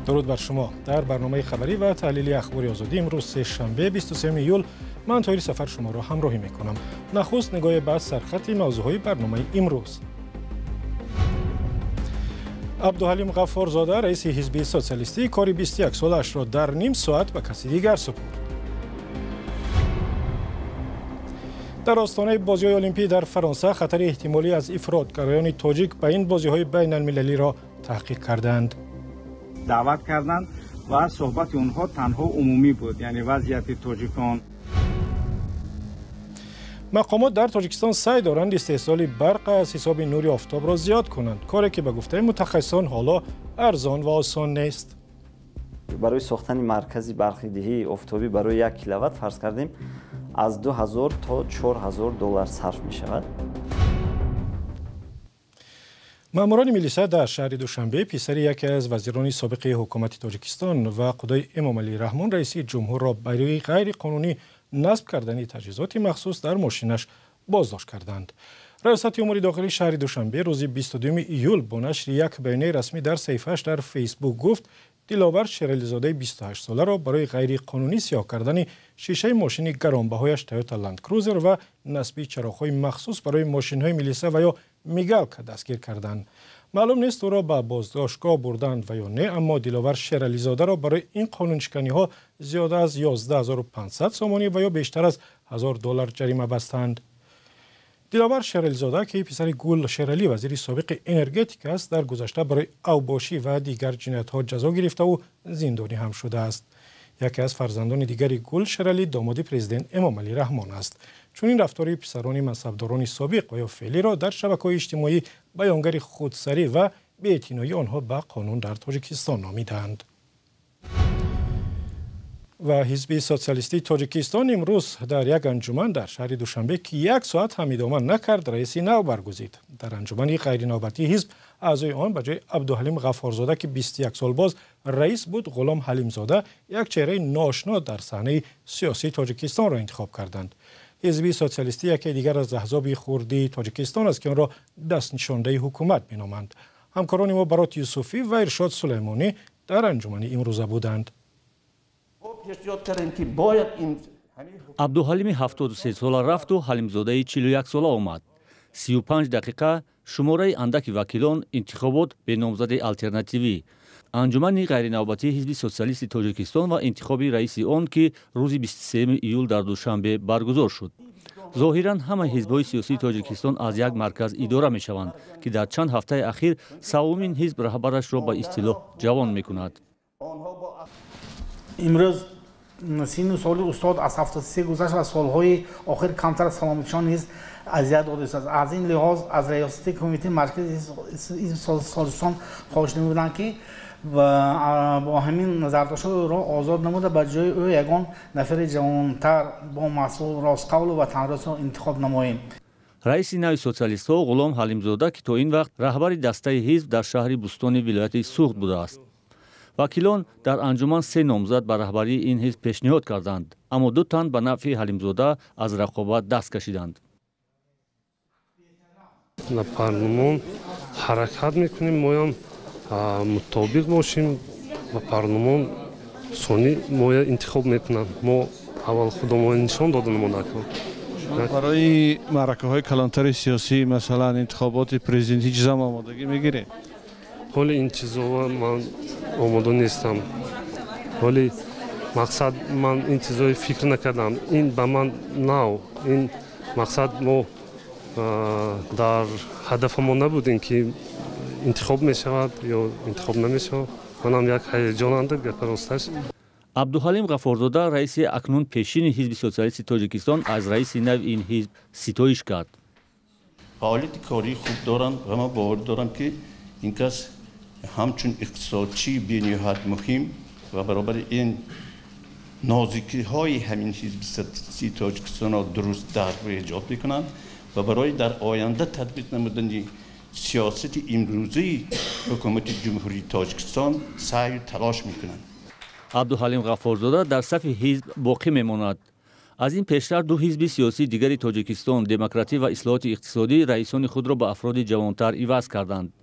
درود بر شما. در برنامه خبری و تحلیلی اخبار آزادی امروز سه‌شنبه 23 ایول من طاهر سفر شما را همراهی می‌کنم. نخست نگاه به سرخط موضوعهای برنامه امروز. عبدالحلیم غفارزاده رئیس حزب سوسیالیستی کار 21 سالش را در نیم ساعت به کسی دیگر سپرد. در آستانه بازی‌های المپیک در فرانسه خطر احتمالی از افراطگرایان تاجیک به این بازی‌های بین المللی را تحقیق کردند. دعوت کردند و صحبت اونها تنها عمومی بود، یعنی وضعیت تاجیکان. مقامات در تاجیکستان سعی دارند استحصال برق از حساب نور آفتاب را زیاد کنند، کاری که به گفته متخصصان حالا ارزان و آسان نیست. برای ساختن مرکزی برقی آفتابی برای 1 کیلووات فرض کردیم از 2000 تا 4000 دلار صرف می شود. ماموران میلیسا در شهر دوشنبه پسر یکی از وزیران سابق حکومت تاجیکستان و خدای امام علی رحمان رئیس جمهور را برای غیر قانونی نصب کردن تجهیزات مخصوص در ماشینش بازداشت کردند. ریاست امور داخلی شهر دوشنبه روز 22 ایول با نشر یک بیانیه رسمی در صفحه‌اش در فیسبوک گفت دلاور شیرعلی‌زاده 28 ساله را برای غیر قانونی سیاه کردن شیشه ماشین گرانبهایش تویوتا لند کروزر و نصب چراغ‌های مخصوص برای ماشین‌های میلیسا و یا میگالک دستگیر کردند. معلوم نیست او را به بازداشتگاه بردند و یا نه، اما دلاور شیرعلی‌زاده را برای این قانونشکنی‌ها زیاده از 11500 سومانی و یا بیشتر از 1000 دلار جریمه بستند. دلاور شیرعلی‌زاده که پسر گل شیرعلی وزیر سابق انرژتیک است، در گذشته برای اوباشی و دیگر جنایت‌ها جزا گرفته و زندانی هم شده است. یکی از فرزندان دیگر گل شیرعلی داماد پرزیدنت امام علی رحمان است. چون این رفتار پسران منصبداران سابق و یا فعلی را در شبکه‌های اجتماعی بیانگر خودسری و بی‌اعتنایی آنها به قانون در تاجیکستان نامیدند. و حزب سوسیالیستی تاجیکستان امروز در یک انجمن در شهر دوشنبه که 1 ساعت هم ادامه نکرد رئیس نو برگزید. در انجمن غیر نوبتی حزب اعضای آن به جای عبدالحلیم غفارزاده که 21 سال باز رئیس بود، غلام حلیمزاده یک چهره ناآشنا در صحنه سیاسی تاجیکستان را انتخاب کردند. حزب سوسیالیستی یکی دیگر از احزاب خردی تاجیکستان است که آن را دست نشانده حکومت مینامند. همکاران ما برات یوسفی و ارشاد سلیمانی در انجمن امروزه بودند. عبدالحلیم 73 ساله رفت و حلیمزاده 41 ساله آمد. 35 دقیقه شماره اندک وکیلان انتخابات به نامزد الترناتیوی. انجمن غیر نوبتی حزب سوسیالیست تاجیکستان و انتخاب رئیس آن که روز 23 ایول در دوشنبه برگزار شد. ظاهراً همه حزب‌های سیاسی تاجیکستان از یک مرکز اداره می‌شوند که در چند هفته اخیر سومین حزب رهبرش را به اصطلاح جوان می‌کند. امروز سن سال استاد از 73 گذشت و سالهای آخر کمتر سلامتشان نیز اذیت داده است. از این لحاظ از ریاست کمیته مرکزی حزب سوسیالیستان خواهش نمودند که و با همین نظرداشت‌ها را آزاد نموده به جای او یگان نفر جوانتر با مسئول راستقول و تنراست را انتخاب نماییم. رئیس نوی سوسیالیست‌ها غلام حلیمزاده که تا این وقت رهبر دسته حزب در شهر بوستان ولایت سوخت بوده است. وکیلان در انجمن 3 نامزد به رهبری این حزب پیشنهاد کردند، اما 2 تن به نفع حلیمزاده از رقابت دست کشیدند. در پارلمان حرکت میکنیم، ما هم مطابق باشیم و پارلمان ثانی ما انتخاب میکنن. ما اول خودمون نشان دادن ما نکن. برای معرکه‌های کلانتر سیاسی مثلا انتخابات پرزیدنتی چیزا آمادگی میگیره؟ حالا این چیزا من آماده نیستم. ولی مقصد من این چیزای فکر نکردم. این به من نو. این مقصد ما در هدف ما نبودیم که انتخاب می شود یا انتخاب نمی شود. من هم یک هیجان اندر راستش. عبدالحلیم غفارزاده رئیس اکنون پیشین حزب سوسیالیست تاجیکستان از رئیس نو این حزب ستایش کرد. فعالیت کاری خوب دارند و من باور دارم که این کس همچون اقتصادچی به نهایت مهم و برابر این نازکی های همین حزب سیاسی تاجیکستان را درست درک و ایجاد میکنند و برای در آینده تطبیق نمودن سیاست امروزی حکومت جمهوری تاجیکستان سعی و تلاش میکنند. عبدالحلیم غفارزاده در صف حزب باقی میماند. از این پیشتر دو حزب سیاسی دیگری تاجیکستان دموکراتی و اصلاحات اقتصادی رئیسان خود را به افراد جوانتر عوض کردند.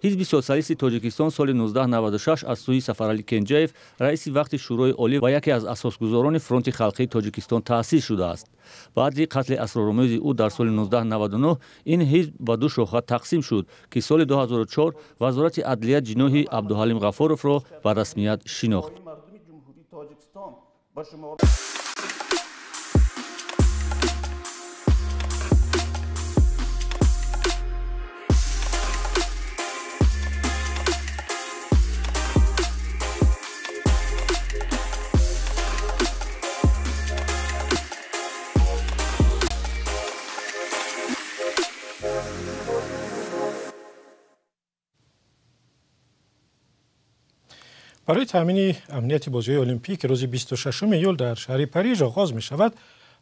حزب سوسیالیست تاجیکستان سال 1996 از سوی سفرعلی کنجیف رئیس وقت شورای عالی و یکی از اساسگزاران فرانت خلقی تاجیکستان تأسیس شده است. بعد قتل اسرارآمیز او در سال 1999 این حزب به دو شاخه تقسیم شد که سال 2004 وزارت عدلیه جناح عبدالحلیم غفارов را به رسمیت شناخت. برای تامین امنیت بازی‌های المپیک روز 26 ایول در شهر پاریژ آغاز می شود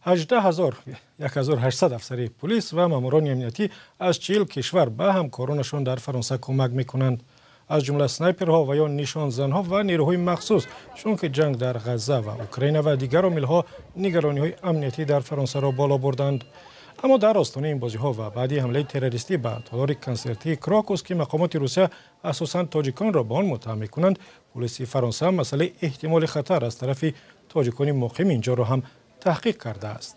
18,800 افسر پلیس و ماموران امنیتی از 40 کشور به همکارانشان در فرانسه کمک می کنند. از جمله اسنایپرها و یا نشان زنها و نیروهای مخصوص، چون که جنگ در غزه و اوکراین و دیگر عامل‌ها نگرانی‌های امنیتی در فرانسه را بالا بردند. اما در آستانه این بازی‌ها و بعدی حمله تروریستی به تالار کنسرتی کراکوس که مقامات روسیه اساساً تاجیکان را به آن متهم می‌کنند، پلیس فرانسه مسئله احتمال خطر از طرف تاجیکان مقیم اینجا را هم تحقیق کرده است.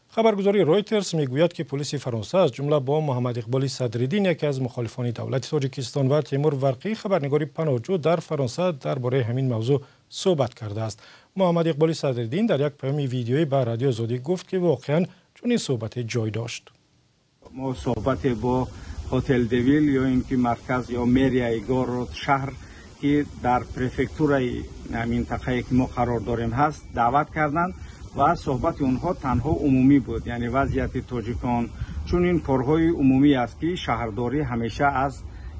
خبرگزاری رویترز میگوید که پلیس فرانسه از جمله با محمد اقبال صدرالدین، یکی از مخالفان دولت تاجیکستان، و تیمور ورقی، خبرنگار پناهجو در فرانسه، درباره همین موضوع صحبت کرده است. محمد اقبال صدرالدین در یک پیام ویدیویی به رادیو آزادی گفت که واقعاً چون این صحبت جای داشت. ما صحبت با هتل دویل یا اینکه مرکز یا مری ایگار شهر که در پرفکتورای منطقه‌ای که ما قرار داریم هست دعوت کردند و صحبت اونها تنها عمومی بود، یعنی وضعیت تاجیکان، چون این کارهای عمومی است که شهرداری همیشه از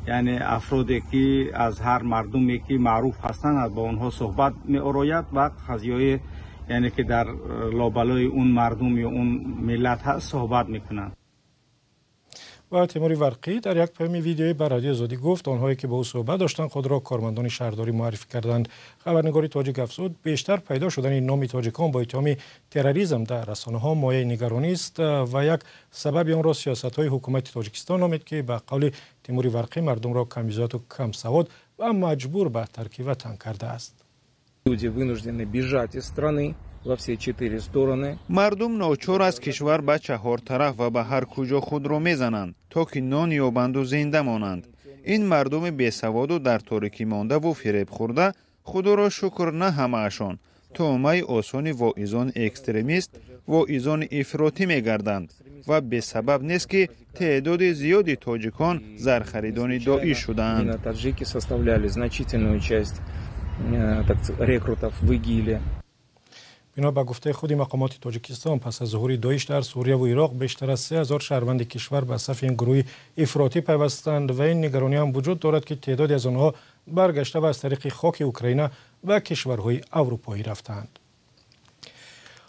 یعنی افرادی که از هر مردمی که معروف هستند با اونها صحبت می‌آراید و قضیه‌های یعنی که در لابلای اون مردم یا اون ملت هست صحبت میکنند. و تیمور ورقی در یک پیام ویدیویی به رادیو آزادی گفت آنهایی که با او صحبت داشتند خود را کارمندان شهرداری معرفی کردند. خبرنگاری تاجیک افزود بیشتر پیدا شدن نام تاجیکان با اتهام تروریسم در رسانه‌ها مایه نگرانی است و یک سبب آن را سیاست‌های حکومت تاجیکستان نامید که به قول تیمور ورقی مردم را کمیزات و کم سواد و مجبور به ترک وطن کرده است. مردم ناچار از کشور به چهار طرف و به هر کجا خود را میزنند تا که نان یابند و زنده مانند. این مردم بیسواد و در تاریکی مانده و فریب خورده خدا را شکر نه همه‌شان تومه آسان واعظان اکستریمیست واعظان افراطی میگردند و به سبب نیست که تعداد زیادی تاجیکان زرخریدان داعش شدند. بنا به گفته خود مقامات تاجیکستان پس از ظهور داعش در سوریه و عراق بیشتر از 3000 شهروند کشور به صف این گروه افراطی پیوستند و این نگرانی هم وجود دارد که تعدادی از آنها برگشته و از طریق خاک اوکراین و کشورهای اروپایی رفتند.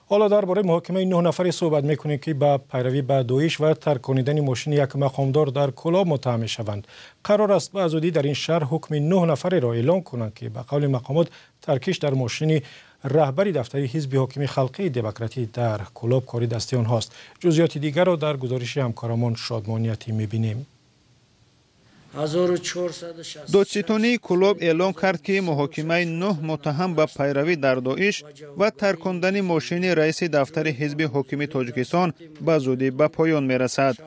حالا درباره محاکمه 9 نفری صحبت می‌کنیم که با پیروی به داعش و ترکاندن ماشین یک مقامدار در کلاب متهم شوند. قرار است به زودی در این شهر حکم 9 نفری را اعلام کنند که به قول مقامات ترکش در ماشین رهبری دفتر حزب حاکم خلقی دموکراتی در کلاب کاری دستی آنهاست. جزئیات دیگر را در گزارش همکارمان شادمانیتی می‌بینیم. دادستانی کلاب اعلام کرد که محاکمه 9 متهم به پیروی در داعش و ترکاندن ماشین رئیس دفتر حزب حاکم تاجیکستان به زودی به پایان می‌رسد.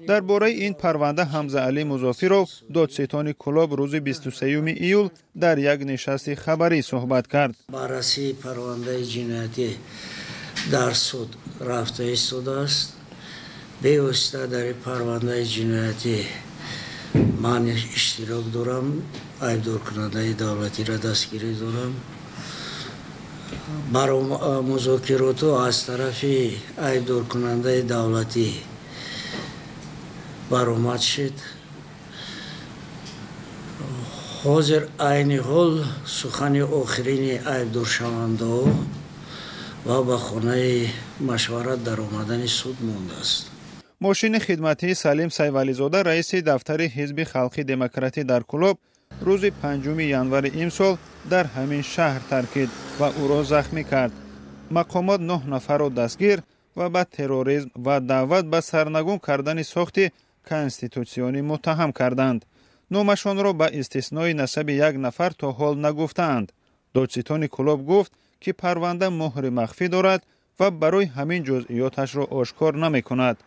درباره این پرونده حمزه علی مضافی را دادستان کلاب روز 23 ایول در یک نشست خبری صحبت کرد. بررسی پرونده جنایتی در سود رفته ایستاده است. به واسطه در پرونده جنایتی من اشتراک دارم، ایبدار کننده دولتی را دستگیری دارم. برای مذاکرات از طرف ایبدار کننده دولتی برآمد شد. حاضر عین حال سخن آخرین ایبدار شونده و به خانه مشورت در آمدن سود مانده است. ماشین خدمتی سلیم سیولیزاده رئیس دفتر حزب خلقی دموکراتی در کلاب روز 5 ینوار امسال در همین شهر ترکید و او را زخمی کرد. مقامات 9 نفر را دستگیر و به تروریسم و دعوت به سرنگون کردن ساخت کنستیتوسیونی متهم کردند. نامشان را به استثنای نسب یک نفر تا حال نگفتند. دادستان کلاب گفت که پرونده مهر مخفی دارد و برای همین جزئیاتش را آشکار نمی کند.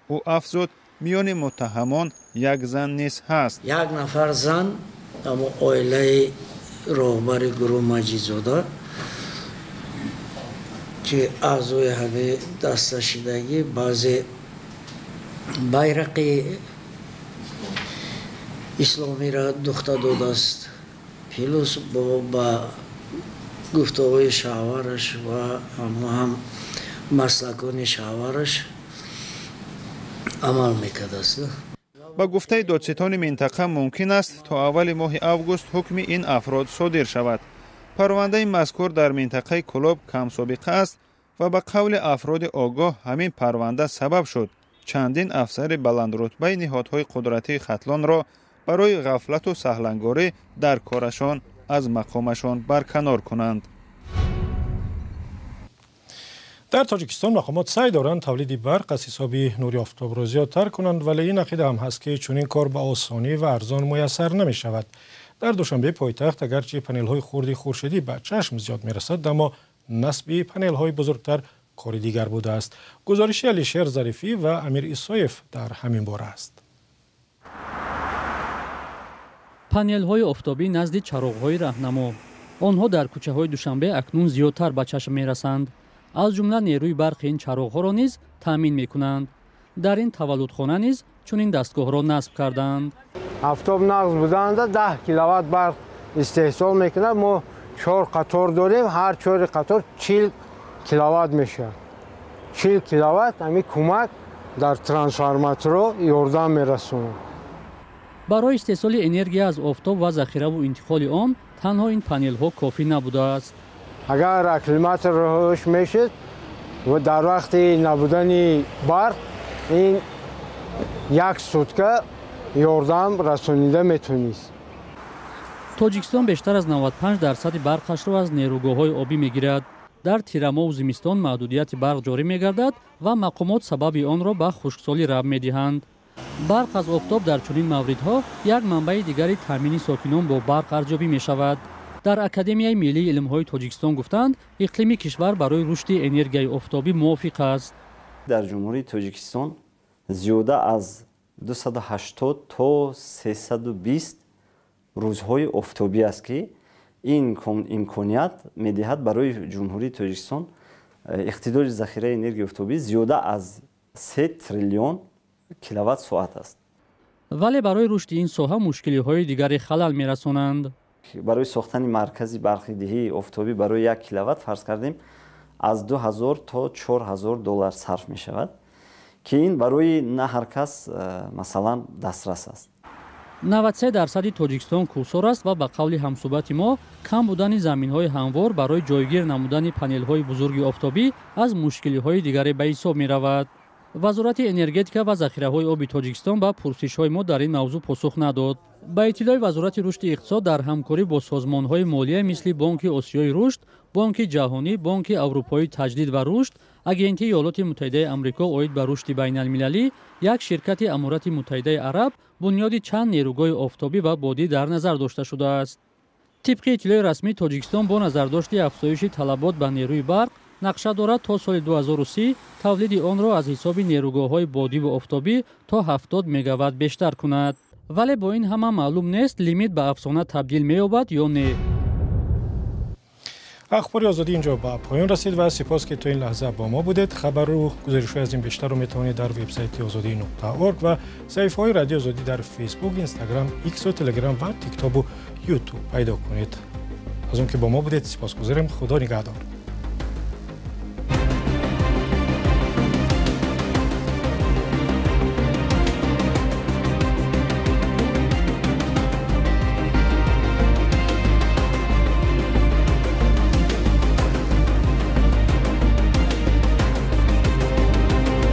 او افزود میان متهمان یک زن نیز هست. یک نفر زن اما عائله راهبر گروه مجیدزاده که اعضای همه دستشیدگی بعضی بیرق اسلامی را دخته داده است. پلوس با گفتگوی شوهرش و هم مسلکان شوهرش عمل میکرده است. با گفته دادستان منطقه ممکن است تا اول ماه اوگوست حکم این افراد صادر شود. پرونده مذکور در منطقه کلاب کم سابقه است و به قول افراد آگاه همین پرونده سبب شد چندین افسر بلندرتبه نهادهای قدرتی ختلان را برای غفلت و سهلنگاری در کارشان از مقامشان برکنار کنند. در تاجیکستان مقامات سعی دارند تولید برق از حساب نور آفتاب را زیادتر کنند، ولی این عقیده هم هست که چنین کار به آسانی و ارزان میسر نمی شود. در دوشنبه پایتخت اگرچه پنل های خرد خورشیدی به چشم زیاد می رسد، اما نصب پنل های بزرگتر کار دیگر بوده است. گزارش علیشیر ظریفی و امیر ایسایف در همین باره است. پنل های آفتابی نزد چراغ های راهنما، آنها در کوچه های دوشنبه اکنون زیادتر به چشم می رسند. از جمله نیروی برق این چراغ ها را نیز تامین می کنند. در این تولدخانه نیز چنین دستگاه را نصب کردند. آفتاب نقض بودند 10 کیلووات برق استحصال میکنه. ما 4 قطار داریم، هر 4 قطار 40 کیلووات میشه. 40 کیلووات همین کمک در ترانسفورماتور یاردم میرسونه. برای استحصال انرژی از آفتاب و ذخیره و انتقال آن تنها این پنل ها کافی نبوده است. اگر اکلیماتور روش میشد و در وقت نبودن برق این یک سوتکه یاردم رسانیده میتونست. تاجیکستان بیشتر از 95% برقش را از نیروگاه‌های آبی میگیرد. در تیرما و زمستان محدودیت برق جاری میگردد و مقامات سبب آن را به خشکسالی ربط میدهند. برق از آفتاب در چنین موردها یک منبع دیگری تامین ساکنان با برق ارزیابی می شود. در اکادمیای ملی علم‌های تاجیکستان گفتند اقلیم کشور برای رشد انرژی آفتابی موافق است. در جمهوری تاجیکستان زیاده از 280 تا 320 روزهای آفتابی است که این امکانیت می‌دهد برای جمهوری تاجیکستان اقتدار ذخیره انرژی آفتابی زیاده از 3 تریلیون کیلووات ساعت است. ولی برای رشد این ساحه مشکل‌های دیگری خلل می‌رسانند. برای ساختن مرکزی برقی‌دهی آفتابی برای 1 کیلووات فرض کردیم از 2000 تا 4000 دلار صرف می‌شود که این برای نه هر کس مثلا دسترس است. 93% تاجیکستان کوهسار است و به قول همصحبت ما کم بودن زمین‌های هموار برای جایگیر نمودن پنل‌های بزرگ آفتابی از مشکل‌های دیگری به حساب می‌رود. وزارت انرژتیکا و ذخیره‌های آبی تاجیکستان به پرسش‌های ما در این موضوع پاسخ نداد. با اطلاع وزارت رشد اقتصاد در همکاری با سازمان‌های مالیه مثل بانک آسیای رشد، بانک جهانی، بانک اروپایی تجدید و رشد، آژانس ایالات متحده آمریکا اوید به رشد بین‌المللی، یک شرکت امارات متحده عرب بنیاد چند نیروگاه آفتابی و بادی در نظر داشته شده است. طبق اطلاع رسمی تاجیکستان با نظرداشت افزایش طلبات به نیروی برق نقشه دارد تا سال 2030 تولید آن را از حساب نیروگاه‌های بادی و آفتابی تا 70 مگاوات بیشتر کند. ولی با این همه معلوم نیست لیمیت به افسانه تبدیل می‌یابد یا نه. اخبار آزادی اینجا به پایان رسید و سپاس که تا این لحظه با ما بودید. خبر و گزارش‌های از این بیشتر رو میتونید در وبسایت azadi.org و صفحه‌های رادیو آزادی در فیسبوک، اینستاگرام، ایکس و تلگرام و تیک تاک و یوتیوب پیدا کنید. از اون که با ما بودید سپاسگزارم. خدا نگهدار.